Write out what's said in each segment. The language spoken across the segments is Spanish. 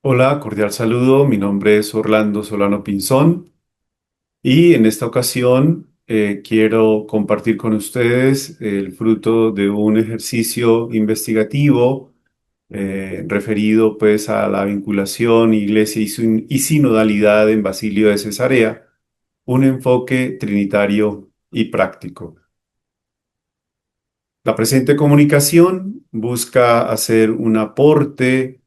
Hola, cordial saludo. Mi nombre es Orlando Solano Pinzón y en esta ocasión quiero compartir con ustedes el fruto de un ejercicio investigativo referido pues a la vinculación iglesia y sinodalidad en Basilio de Cesarea, un enfoque trinitario y práctico. La presente comunicación busca hacer un aporte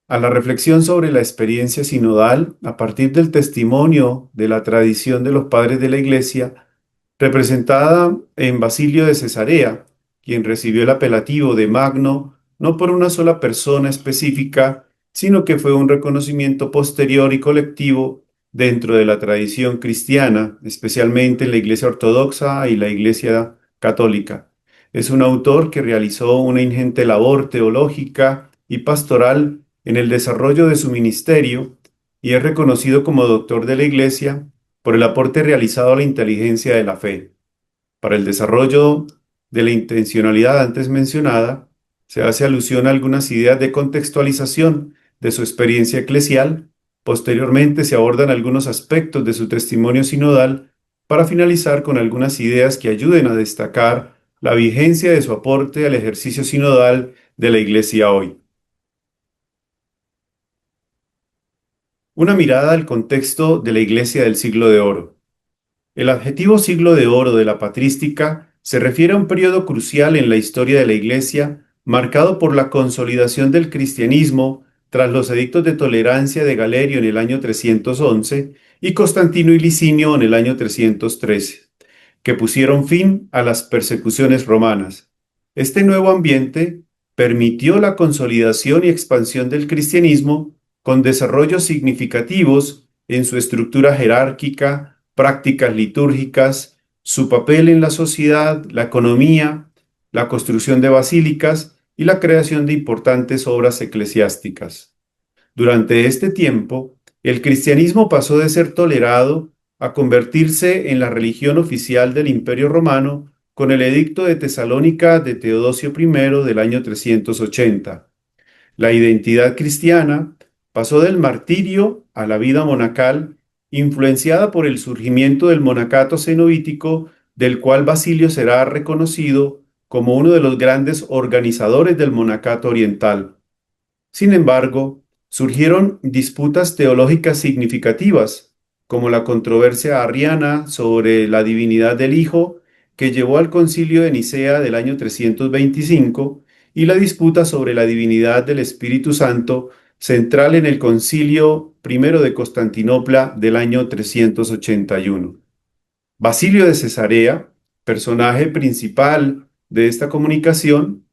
a la reflexión sobre la experiencia sinodal a partir del testimonio de la tradición de los padres de la Iglesia, representada en Basilio de Cesarea, quien recibió el apelativo de Magno no por una sola persona específica, sino que fue un reconocimiento posterior y colectivo dentro de la tradición cristiana, especialmente en la Iglesia Ortodoxa y la Iglesia Católica. Es un autor que realizó una ingente labor teológica y pastoral en el desarrollo de su ministerio y es reconocido como doctor de la Iglesia por el aporte realizado a la inteligencia de la fe. Para el desarrollo de la intencionalidad antes mencionada, se hace alusión a algunas ideas de contextualización de su experiencia eclesial. Posteriormente se abordan algunos aspectos de su testimonio sinodal para finalizar con algunas ideas que ayuden a destacar la vigencia de su aporte al ejercicio sinodal de la Iglesia hoy. Una mirada al contexto de la Iglesia del Siglo de Oro. El adjetivo siglo de oro de la patrística se refiere a un periodo crucial en la historia de la Iglesia, marcado por la consolidación del cristianismo tras los edictos de tolerancia de Galerio en el año 311 y Constantino y Licinio en el año 313, que pusieron fin a las persecuciones romanas. Este nuevo ambiente permitió la consolidación y expansión del cristianismo con desarrollos significativos en su estructura jerárquica, prácticas litúrgicas, su papel en la sociedad, la economía, la construcción de basílicas y la creación de importantes obras eclesiásticas. Durante este tiempo, el cristianismo pasó de ser tolerado a convertirse en la religión oficial del Imperio Romano con el Edicto de Tesalónica de Teodosio I del año 380. La identidad cristiana pasó del martirio a la vida monacal, influenciada por el surgimiento del monacato cenobítico, del cual Basilio será reconocido como uno de los grandes organizadores del monacato oriental. Sin embargo, surgieron disputas teológicas significativas, como la controversia arriana sobre la divinidad del Hijo, que llevó al Concilio de Nicea del año 325, y la disputa sobre la divinidad del Espíritu Santo, central en el Concilio I de Constantinopla del año 381. Basilio de Cesarea, personaje principal de esta comunicación,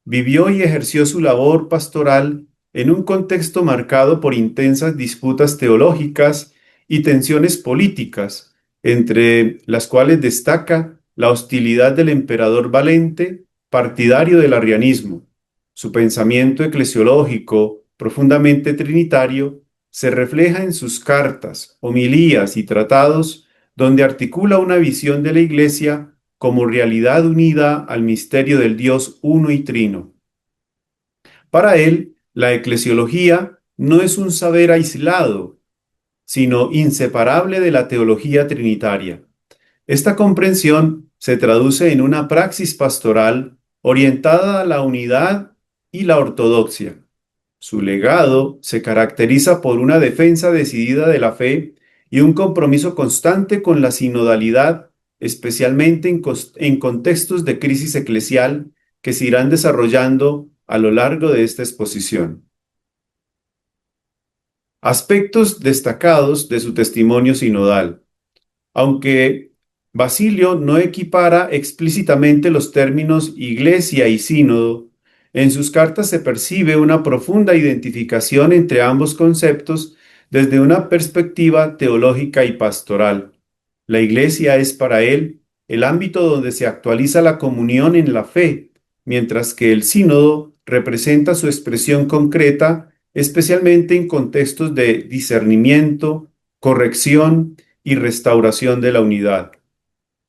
vivió y ejerció su labor pastoral en un contexto marcado por intensas disputas teológicas y tensiones políticas, entre las cuales destaca la hostilidad del emperador Valente, partidario del arrianismo. Su pensamiento eclesiológico, profundamente trinitario, se refleja en sus cartas, homilías y tratados, donde articula una visión de la Iglesia como realidad unida al misterio del Dios uno y trino. Para él, la eclesiología no es un saber aislado, sino inseparable de la teología trinitaria. Esta comprensión se traduce en una praxis pastoral orientada a la unidad y la ortodoxia. Su legado se caracteriza por una defensa decidida de la fe y un compromiso constante con la sinodalidad, especialmente en contextos de crisis eclesial que se irán desarrollando a lo largo de esta exposición. Aspectos destacados de su testimonio sinodal. Aunque Basilio no equipara explícitamente los términos iglesia y sínodo, en sus cartas se percibe una profunda identificación entre ambos conceptos desde una perspectiva teológica y pastoral. La iglesia es para él el ámbito donde se actualiza la comunión en la fe, mientras que el sínodo representa su expresión concreta, especialmente en contextos de discernimiento, corrección y restauración de la unidad.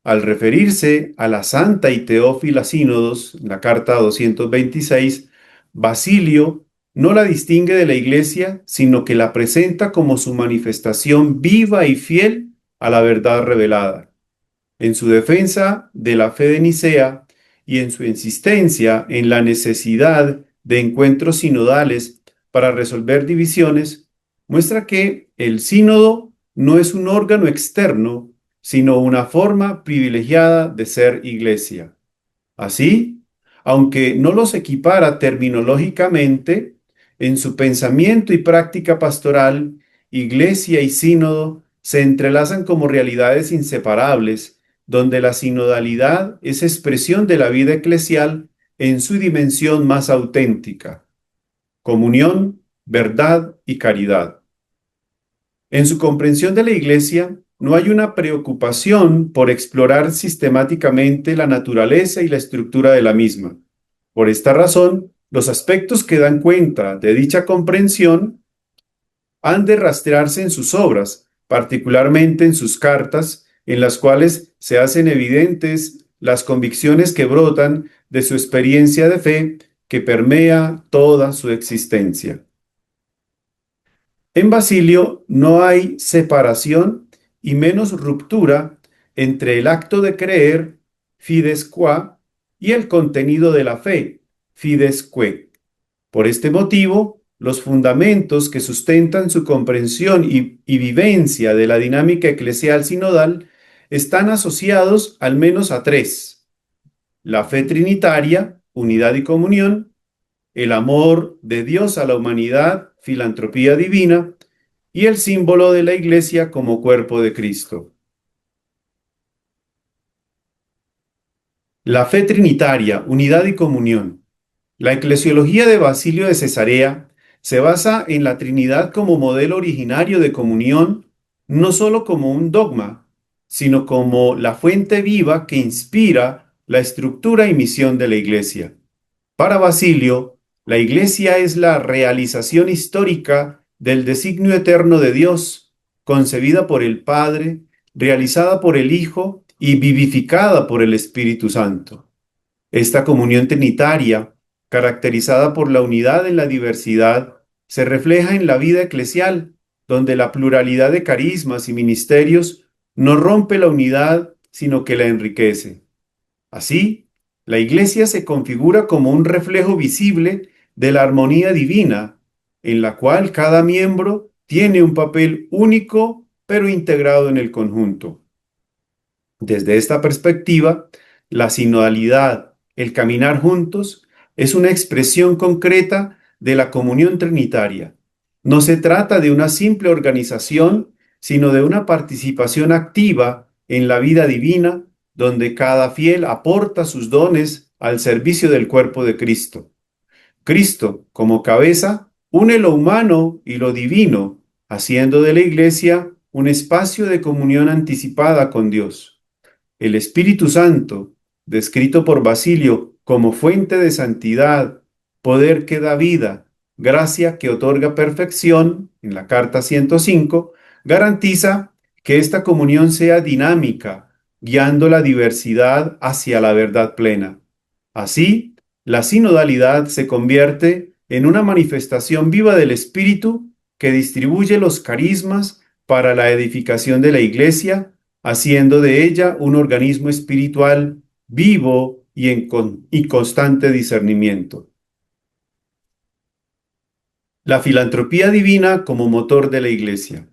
Al referirse a la Santa y Teófila Sínodos, la Carta 226, Basilio no la distingue de la Iglesia, sino que la presenta como su manifestación viva y fiel a la verdad revelada. En su defensa de la fe de Nicea y en su insistencia en la necesidad de encuentros sinodales para resolver divisiones, muestra que el sínodo no es un órgano externo, sino una forma privilegiada de ser iglesia. Así, aunque no los equipara terminológicamente, en su pensamiento y práctica pastoral, iglesia y sínodo se entrelazan como realidades inseparables, donde la sinodalidad es expresión de la vida eclesial en su dimensión más auténtica: comunión, verdad y caridad. En su comprensión de la Iglesia, no hay una preocupación por explorar sistemáticamente la naturaleza y la estructura de la misma. Por esta razón, los aspectos que dan cuenta de dicha comprensión han de rastrearse en sus obras, particularmente en sus cartas, en las cuales se hacen evidentes las convicciones que brotan de su experiencia de fe que permea toda su existencia. En Basilio no hay separación y menos ruptura entre el acto de creer, fides qua, y el contenido de la fe, fides que. Por este motivo, los fundamentos que sustentan su comprensión y vivencia de la dinámica eclesial sinodal están asociados al menos a tres: la fe trinitaria, unidad y comunión; el amor de Dios a la humanidad, filantropía divina; y el símbolo de la Iglesia como cuerpo de Cristo. La fe trinitaria, unidad y comunión. La eclesiología de Basilio de Cesarea se basa en la Trinidad como modelo originario de comunión, no solo como un dogma, sino como la fuente viva que inspira la estructura y misión de la Iglesia. Para Basilio, la Iglesia es la realización histórica del designio eterno de Dios, concebida por el Padre, realizada por el Hijo y vivificada por el Espíritu Santo. Esta comunión trinitaria, caracterizada por la unidad en la diversidad, se refleja en la vida eclesial, donde la pluralidad de carismas y ministerios no rompe la unidad, sino que la enriquece. Así, la Iglesia se configura como un reflejo visible de la armonía divina, en la cual cada miembro tiene un papel único, pero integrado en el conjunto. Desde esta perspectiva, la sinodalidad, el caminar juntos, es una expresión concreta de la comunión trinitaria. No se trata de una simple organización, sino de una participación activa en la vida divina, donde cada fiel aporta sus dones al servicio del cuerpo de Cristo. Cristo, como cabeza, une lo humano y lo divino, haciendo de la Iglesia un espacio de comunión anticipada con Dios. El Espíritu Santo, descrito por Basilio como fuente de santidad, poder que da vida, gracia que otorga perfección, en la carta 105, garantiza que esta comunión sea dinámica, guiando la diversidad hacia la verdad plena. Así, la sinodalidad se convierte en una manifestación viva del Espíritu que distribuye los carismas para la edificación de la Iglesia, haciendo de ella un organismo espiritual vivo y constante discernimiento. La filantropía divina como motor de la Iglesia.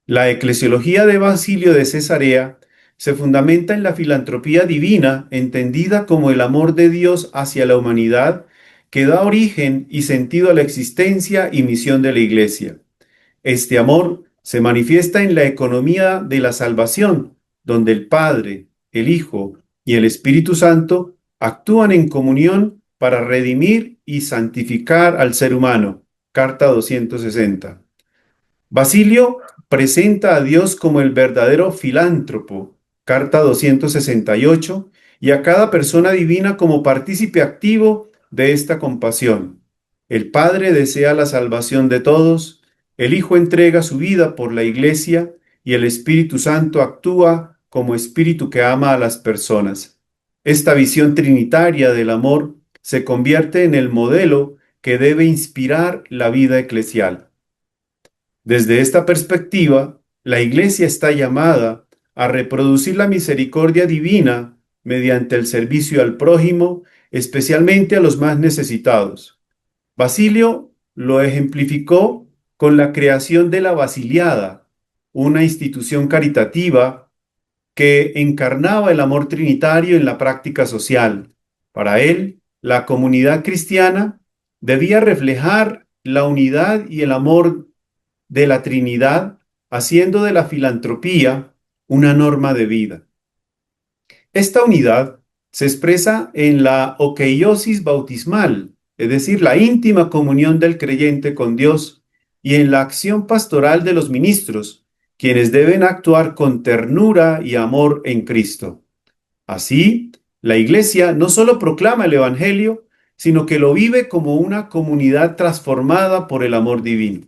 La eclesiología de Basilio de Cesarea se fundamenta en la filantropía divina, entendida como el amor de Dios hacia la humanidad, que da origen y sentido a la existencia y misión de la Iglesia. Este amor se manifiesta en la economía de la salvación, donde el Padre, el Hijo y el Espíritu Santo actúan en comunión para redimir y santificar al ser humano. Carta 260. Basilio presenta a Dios como el verdadero filántropo, carta 268, y a cada persona divina como partícipe activo de esta compasión. El Padre desea la salvación de todos, el Hijo entrega su vida por la Iglesia y el Espíritu Santo actúa como Espíritu que ama a las personas. Esta visión trinitaria del amor se convierte en el modelo que debe inspirar la vida eclesial. Desde esta perspectiva, la Iglesia está llamada a reproducir la misericordia divina mediante el servicio al prójimo, especialmente a los más necesitados. Basilio lo ejemplificó con la creación de la Basiliada, una institución caritativa que encarnaba el amor trinitario en la práctica social. Para él, la comunidad cristiana debía reflejar la unidad y el amor de la Trinidad, haciendo de la filantropía una norma de vida. Esta unidad se expresa en la okeiosis bautismal, es decir, la íntima comunión del creyente con Dios, y en la acción pastoral de los ministros, quienes deben actuar con ternura y amor en Cristo. Así, la Iglesia no solo proclama el Evangelio, sino que lo vive como una comunidad transformada por el amor divino.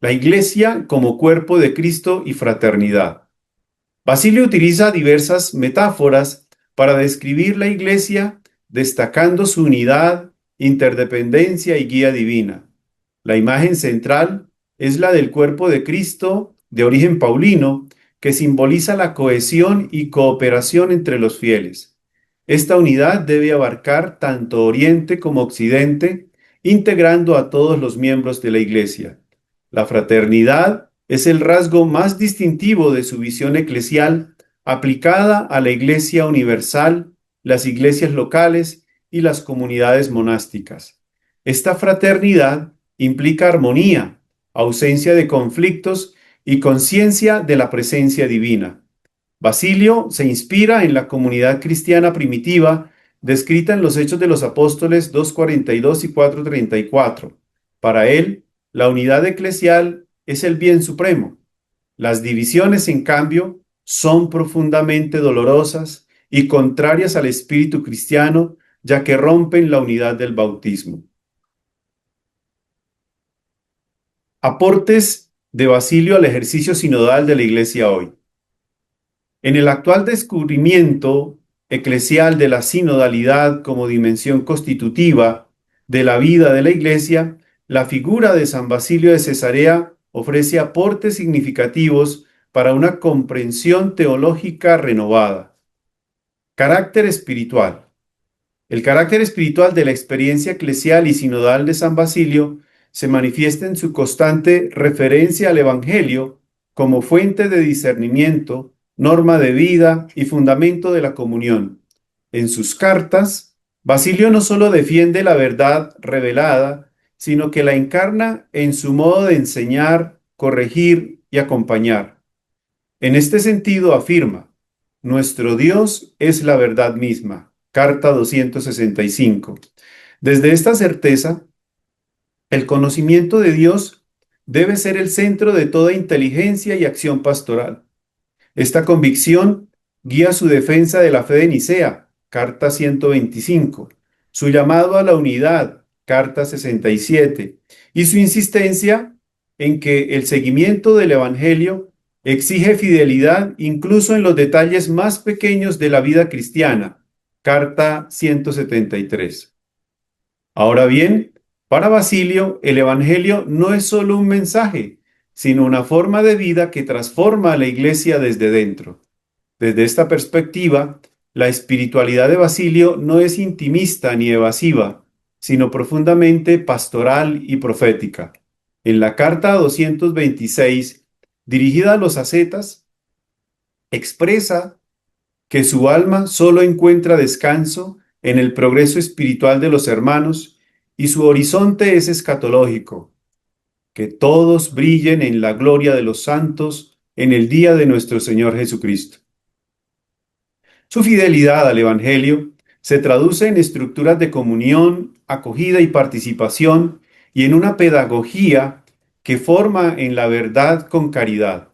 La Iglesia como cuerpo de Cristo y fraternidad. Basilio utiliza diversas metáforas para describir la Iglesia, destacando su unidad, interdependencia y guía divina. La imagen central es la del cuerpo de Cristo de origen paulino, que simboliza la cohesión y cooperación entre los fieles. Esta unidad debe abarcar tanto Oriente como Occidente, integrando a todos los miembros de la Iglesia. La fraternidad es el rasgo más distintivo de su visión eclesial aplicada a la Iglesia universal, las iglesias locales y las comunidades monásticas. Esta fraternidad implica armonía, ausencia de conflictos y conciencia de la presencia divina. Basilio se inspira en la comunidad cristiana primitiva descrita en los Hechos de los Apóstoles 2:42 y 4:34. Para él, la unidad eclesial es el bien supremo. Las divisiones, en cambio, son profundamente dolorosas y contrarias al espíritu cristiano, ya que rompen la unidad del bautismo. Aportes de Basilio al ejercicio sinodal de la Iglesia hoy. En el actual descubrimiento eclesial de la sinodalidad como dimensión constitutiva de la vida de la Iglesia, la figura de San Basilio de Cesarea ofrece aportes significativos para una comprensión teológica renovada. Carácter espiritual. El carácter espiritual de la experiencia eclesial y sinodal de San Basilio se manifiesta en su constante referencia al Evangelio como fuente de discernimiento, norma de vida y fundamento de la comunión. En sus cartas, Basilio no solo defiende la verdad revelada, sino que la encarna en su modo de enseñar, corregir y acompañar. En este sentido afirma: nuestro Dios es la verdad misma. Carta 265. Desde esta certeza, el conocimiento de Dios debe ser el centro de toda inteligencia y acción pastoral. Esta convicción guía su defensa de la fe de Nicea, Carta 125, su llamado a la unidad, Carta 67, y su insistencia en que el seguimiento del Evangelio exige fidelidad incluso en los detalles más pequeños de la vida cristiana, Carta 173. Ahora bien, para Basilio, el Evangelio no es solo un mensaje, sino una forma de vida que transforma a la Iglesia desde dentro. Desde esta perspectiva, la espiritualidad de Basilio no es intimista ni evasiva, sino profundamente pastoral y profética. En la carta 226, dirigida a los ascetas, expresa que su alma solo encuentra descanso en el progreso espiritual de los hermanos y su horizonte es escatológico. Que todos brillen en la gloria de los santos en el día de nuestro Señor Jesucristo. Su fidelidad al Evangelio se traduce en estructuras de comunión, acogida y participación y en una pedagogía que forma en la verdad con caridad.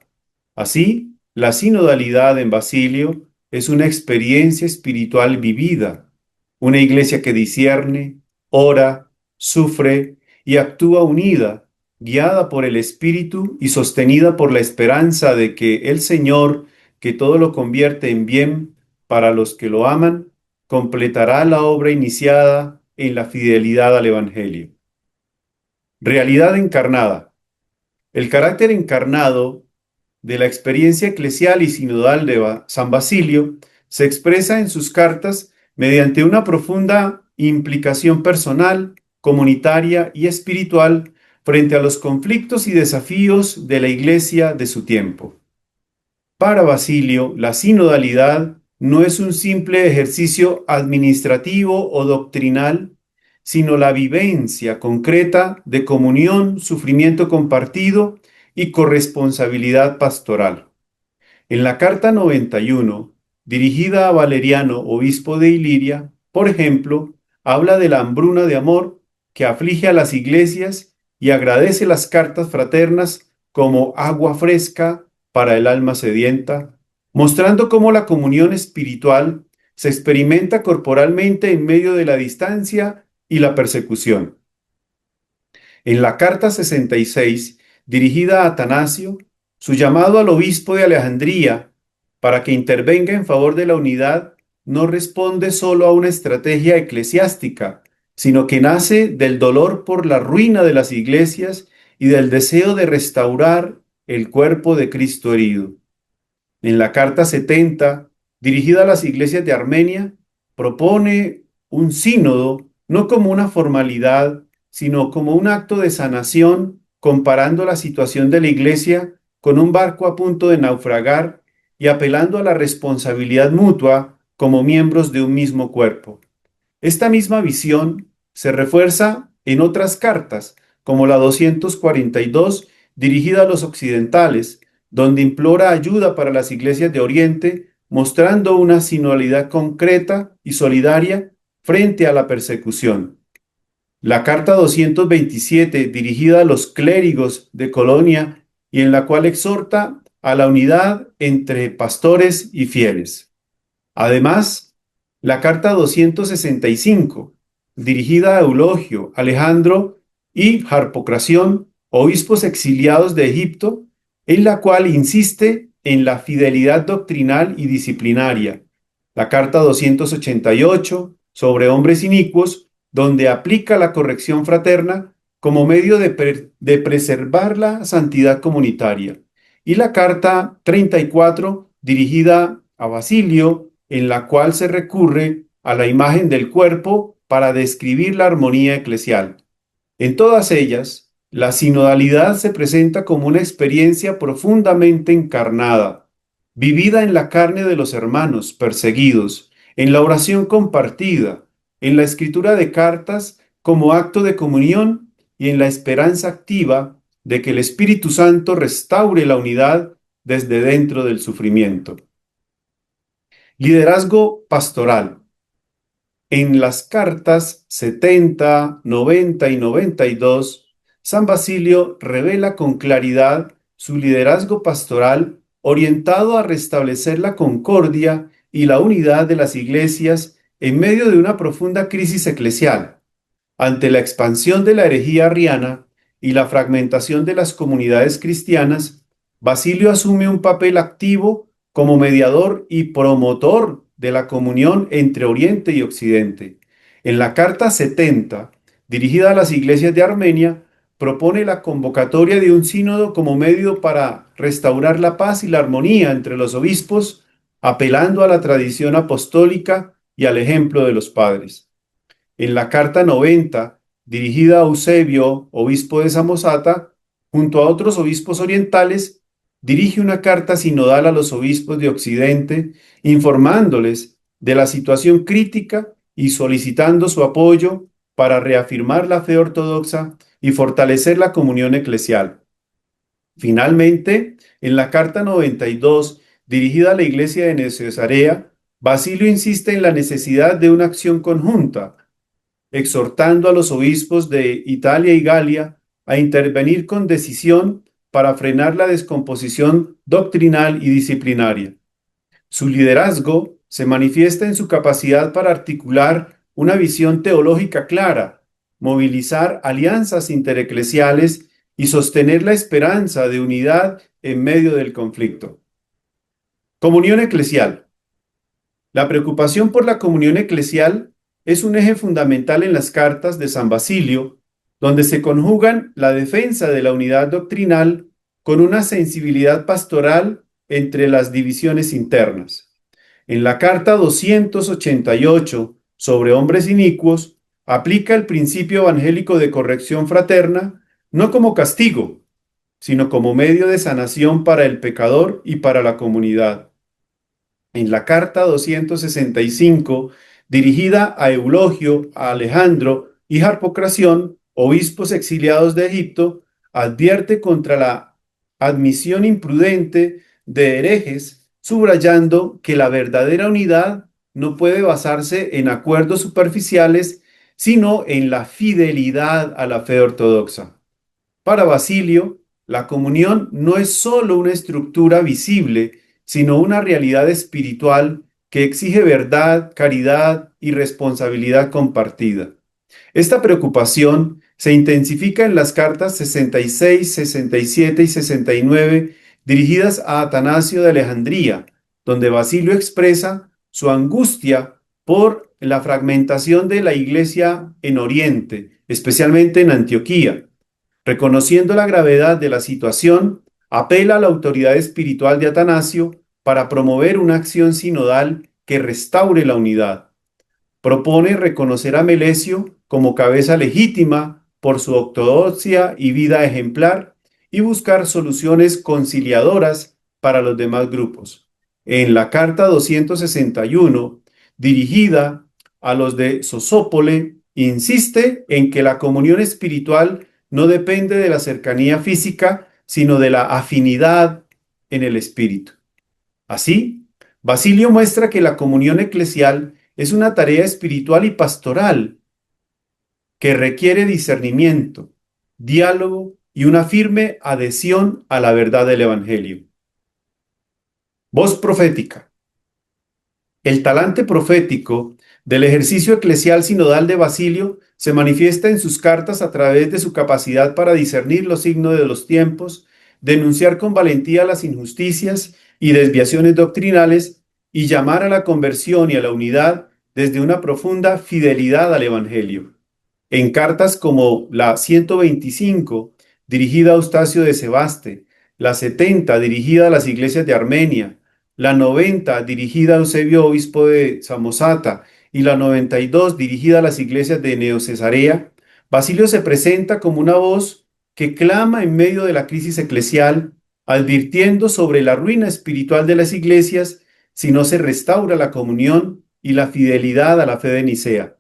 Así, la sinodalidad en Basilio es una experiencia espiritual vivida, una iglesia que discierne, ora, sufre y actúa unida, guiada por el Espíritu y sostenida por la esperanza de que el Señor, que todo lo convierte en bien para los que lo aman, completará la obra iniciada en la fidelidad al Evangelio. Realidad encarnada. El carácter encarnado de la experiencia eclesial y sinodal de San Basilio se expresa en sus cartas mediante una profunda implicación personal, comunitaria y espiritual frente a los conflictos y desafíos de la Iglesia de su tiempo. Para Basilio, la sinodalidad no es un simple ejercicio administrativo o doctrinal, sino la vivencia concreta de comunión, sufrimiento compartido y corresponsabilidad pastoral. En la carta 91, dirigida a Valeriano, obispo de Iliria, por ejemplo, habla de la hambruna de amor que aflige a las iglesias y agradece las cartas fraternas como agua fresca para el alma sedienta, mostrando cómo la comunión espiritual se experimenta corporalmente en medio de la distancia y la persecución. En la carta 66, dirigida a Atanasio, su llamado al obispo de Alejandría para que intervenga en favor de la unidad no responde solo a una estrategia eclesiástica, sino que nace del dolor por la ruina de las iglesias y del deseo de restaurar el cuerpo de Cristo herido. En la carta 70, dirigida a las iglesias de Armenia, propone un sínodo no como una formalidad, sino como un acto de sanación, comparando la situación de la iglesia con un barco a punto de naufragar y apelando a la responsabilidad mutua como miembros de un mismo cuerpo. Esta misma visión se refuerza en otras cartas, como la 242, dirigida a los occidentales, donde implora ayuda para las iglesias de Oriente, mostrando una sinodalidad concreta y solidaria frente a la persecución. La carta 227, dirigida a los clérigos de Colonia y en la cual exhorta a la unidad entre pastores y fieles. Además, la carta 265, dirigida a Eulogio, Alejandro y Harpocración, obispos exiliados de Egipto, en la cual insiste en la fidelidad doctrinal y disciplinaria. La carta 288, sobre hombres inicuos, donde aplica la corrección fraterna como medio de preservar la santidad comunitaria. Y la carta 34, dirigida a Basilio, en la cual se recurre a la imagen del cuerpo para describir la armonía eclesial. En todas ellas, la sinodalidad se presenta como una experiencia profundamente encarnada, vivida en la carne de los hermanos perseguidos, en la oración compartida, en la escritura de cartas como acto de comunión y en la esperanza activa de que el Espíritu Santo restaure la unidad desde dentro del sufrimiento. Liderazgo pastoral. En las cartas 70, 90 y 92, San Basilio revela con claridad su liderazgo pastoral orientado a restablecer la concordia y la unidad de las iglesias en medio de una profunda crisis eclesial, ante la expansión de la herejía arriana y la fragmentación de las comunidades cristianas. Basilio asume un papel activo como mediador y promotor de la comunión entre Oriente y Occidente. En la carta 70, dirigida a las iglesias de Armenia, propone la convocatoria de un sínodo como medio para restaurar la paz y la armonía entre los obispos, apelando a la tradición apostólica y al ejemplo de los padres. En la carta 90, dirigida a Eusebio, obispo de Samosata, junto a otros obispos orientales, dirige una carta sinodal a los obispos de Occidente, informándoles de la situación crítica y solicitando su apoyo para reafirmar la fe ortodoxa y fortalecer la comunión eclesial. Finalmente, en la carta 92, dirigida a la iglesia de Cesarea, Basilio insiste en la necesidad de una acción conjunta, exhortando a los obispos de Italia y Galia a intervenir con decisión para frenar la descomposición doctrinal y disciplinaria. Su liderazgo se manifiesta en su capacidad para articular una visión teológica clara, movilizar alianzas intereclesiales y sostener la esperanza de unidad en medio del conflicto. Comunión eclesial. La preocupación por la comunión eclesial es un eje fundamental en las cartas de San Basilio, donde se conjugan la defensa de la unidad doctrinal con una sensibilidad pastoral entre las divisiones internas. En la carta 288 sobre hombres inicuos, aplica el principio evangélico de corrección fraterna no como castigo, sino como medio de sanación para el pecador y para la comunidad. En la carta 265, dirigida a Eulogio, a Alejandro y Harpocración, obispos exiliados de Egipto, advierte contra la admisión imprudente de herejes, subrayando que la verdadera unidad no puede basarse en acuerdos superficiales, sino en la fidelidad a la fe ortodoxa. Para Basilio, la comunión no es sólo una estructura visible, sino una realidad espiritual que exige verdad, caridad y responsabilidad compartida. Esta preocupación se intensifica en las cartas 66, 67 y 69 dirigidas a Atanasio de Alejandría, donde Basilio expresa su angustia por la fragmentación de la Iglesia en Oriente, especialmente en Antioquía. Reconociendo la gravedad de la situación, apela a la autoridad espiritual de Atanasio para promover una acción sinodal que restaure la unidad. Propone reconocer a Melesio como cabeza legítima por su ortodoxia y vida ejemplar y buscar soluciones conciliadoras para los demás grupos. En la carta 261, dirigida a los de Sosópole, insiste en que la comunión espiritual no depende de la cercanía física, sino de la afinidad en el espíritu. Así, Basilio muestra que la comunión eclesial es una tarea espiritual y pastoral que requiere discernimiento, diálogo y una firme adhesión a la verdad del Evangelio. Voz profética. El talante profético del ejercicio eclesial sinodal de Basilio se manifiesta en sus cartas a través de su capacidad para discernir los signos de los tiempos, denunciar con valentía las injusticias y desviaciones doctrinales y llamar a la conversión y a la unidad desde una profunda fidelidad al Evangelio. En cartas como la 125, dirigida a Eustacio de Sebaste, la 70, dirigida a las iglesias de Armenia, la 90, dirigida a Eusebio, obispo de Samosata, y la 92, dirigida a las iglesias de Neocesarea, Basilio se presenta como una voz que clama en medio de la crisis eclesial, advirtiendo sobre la ruina espiritual de las iglesias si no se restaura la comunión y la fidelidad a la fe de Nicea.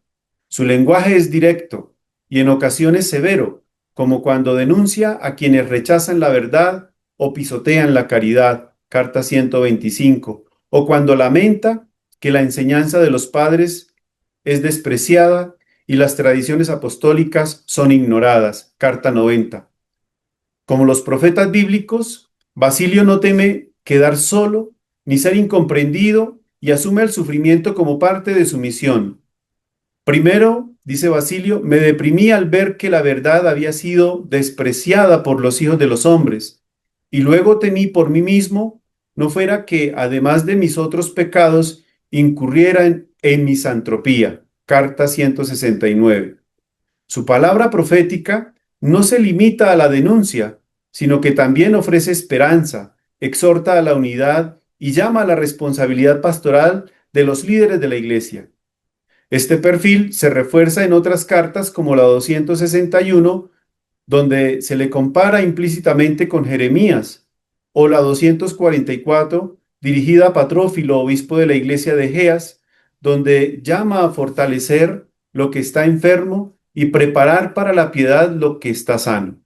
Su lenguaje es directo y en ocasiones severo, como cuando denuncia a quienes rechazan la verdad o pisotean la caridad, carta 125, o cuando lamenta que la enseñanza de los padres es despreciada y las tradiciones apostólicas son ignoradas, carta 90. Como los profetas bíblicos, Basilio no teme quedar solo ni ser incomprendido y asume el sufrimiento como parte de su misión. Primero, dice Basilio, me deprimí al ver que la verdad había sido despreciada por los hijos de los hombres, y luego temí por mí mismo, no fuera que, además de mis otros pecados, incurriera en misantropía. Carta 169. Su palabra profética no se limita a la denuncia, sino que también ofrece esperanza, exhorta a la unidad y llama a la responsabilidad pastoral de los líderes de la Iglesia. Este perfil se refuerza en otras cartas como la 261, donde se le compara implícitamente con Jeremías, o la 244, dirigida a Patrófilo, obispo de la iglesia de Egeas, donde llama a fortalecer lo que está enfermo y preparar para la piedad lo que está sano.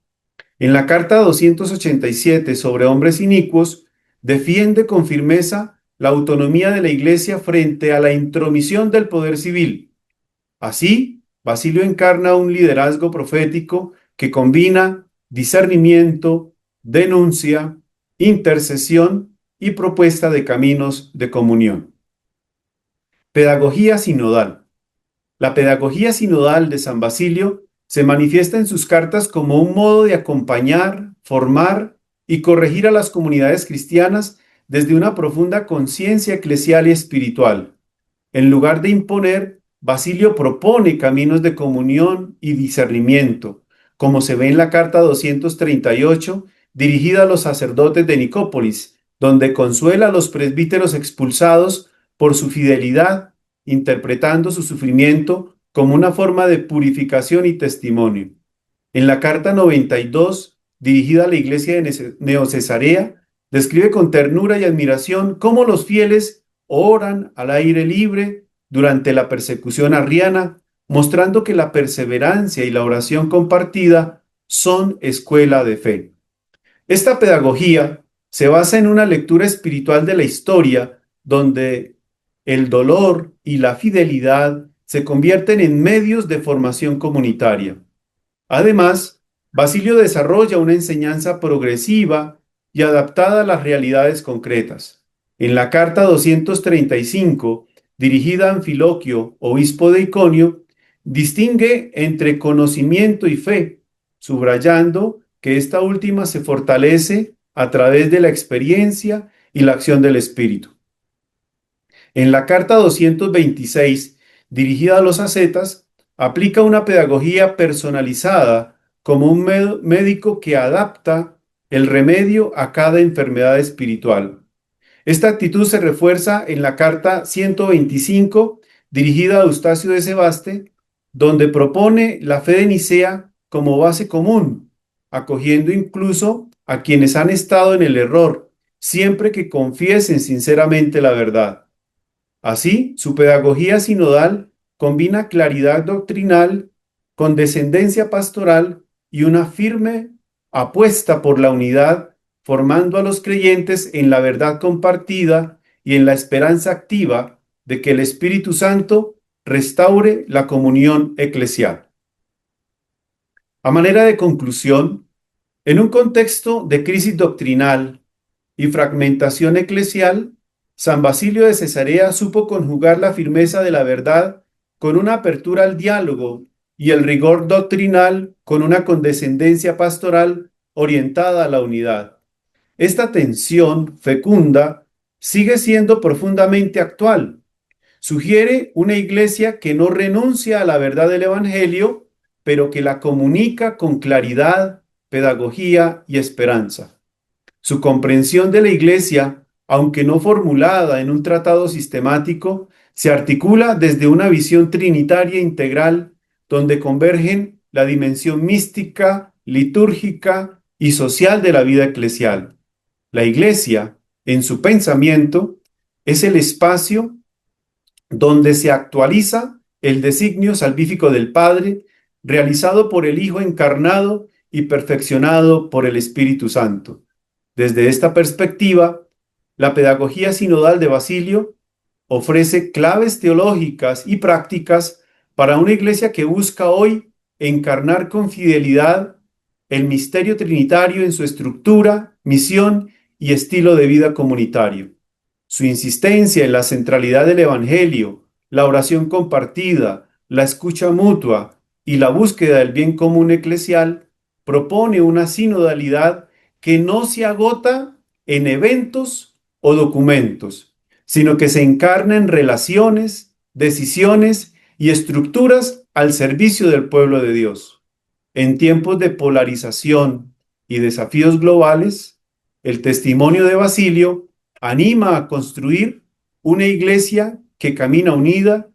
En la carta 287 sobre hombres inicuos, defiende con firmeza la autonomía de la Iglesia frente a la intromisión del poder civil. Así, Basilio encarna un liderazgo profético que combina discernimiento, denuncia, intercesión y propuesta de caminos de comunión. Pedagogía sinodal. La pedagogía sinodal de San Basilio se manifiesta en sus cartas como un modo de acompañar, formar y corregir a las comunidades cristianas desde una profunda conciencia eclesial y espiritual. En lugar de imponer, Basilio propone caminos de comunión y discernimiento, como se ve en la carta 238, dirigida a los sacerdotes de Nicópolis, donde consuela a los presbíteros expulsados por su fidelidad, interpretando su sufrimiento como una forma de purificación y testimonio. En la carta 92, dirigida a la iglesia de Neocesarea, describe con ternura y admiración cómo los fieles oran al aire libre durante la persecución arriana, mostrando que la perseverancia y la oración compartida son escuela de fe. Esta pedagogía se basa en una lectura espiritual de la historia, donde el dolor y la fidelidad se convierten en medios de formación comunitaria. Además, Basilio desarrolla una enseñanza progresiva y adaptada a las realidades concretas. En la carta 235, dirigida a Anfiloquio, obispo de Iconio, distingue entre conocimiento y fe, subrayando que esta última se fortalece a través de la experiencia y la acción del Espíritu. En la carta 226, dirigida a los ascetas, aplica una pedagogía personalizada como un médico que adapta el remedio a cada enfermedad espiritual. Esta actitud se refuerza en la carta 125, dirigida a Eustacio de Sebaste, donde propone la fe de Nicea como base común, acogiendo incluso a quienes han estado en el error, siempre que confiesen sinceramente la verdad. Así, su pedagogía sinodal combina claridad doctrinal con descendencia pastoral y una firme apuesta por la unidad, formando a los creyentes en la verdad compartida y en la esperanza activa de que el Espíritu Santo restaure la comunión eclesial. A manera de conclusión, en un contexto de crisis doctrinal y fragmentación eclesial, San Basilio de Cesarea supo conjugar la firmeza de la verdad con una apertura al diálogo y el rigor doctrinal con una condescendencia pastoral orientada a la unidad. Esta tensión fecunda sigue siendo profundamente actual. Sugiere una iglesia que no renuncia a la verdad del Evangelio, pero que la comunica con claridad, pedagogía y esperanza. Su comprensión de la Iglesia, aunque no formulada en un tratado sistemático, se articula desde una visión trinitaria integral donde convergen la dimensión mística, litúrgica y social de la vida eclesial. La Iglesia, en su pensamiento, es el espacio donde se actualiza el designio salvífico del Padre, realizado por el Hijo encarnado y perfeccionado por el Espíritu Santo. Desde esta perspectiva, la pedagogía sinodal de Basilio ofrece claves teológicas y prácticas para una iglesia que busca hoy encarnar con fidelidad el misterio trinitario en su estructura, misión y estilo de vida comunitario. Su insistencia en la centralidad del Evangelio, la oración compartida, la escucha mutua y la búsqueda del bien común eclesial propone una sinodalidad que no se agota en eventos o documentos, sino que se encarna en relaciones, decisiones y estructuras al servicio del pueblo de Dios. En tiempos de polarización y desafíos globales, el testimonio de Basilio anima a construir una iglesia que camina unida,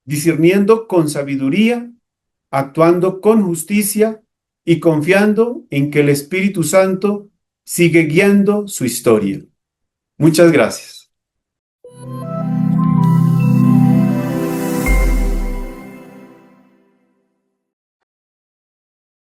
discerniendo con sabiduría, actuando con justicia y confiando en que el Espíritu Santo sigue guiando su historia. Muchas gracias.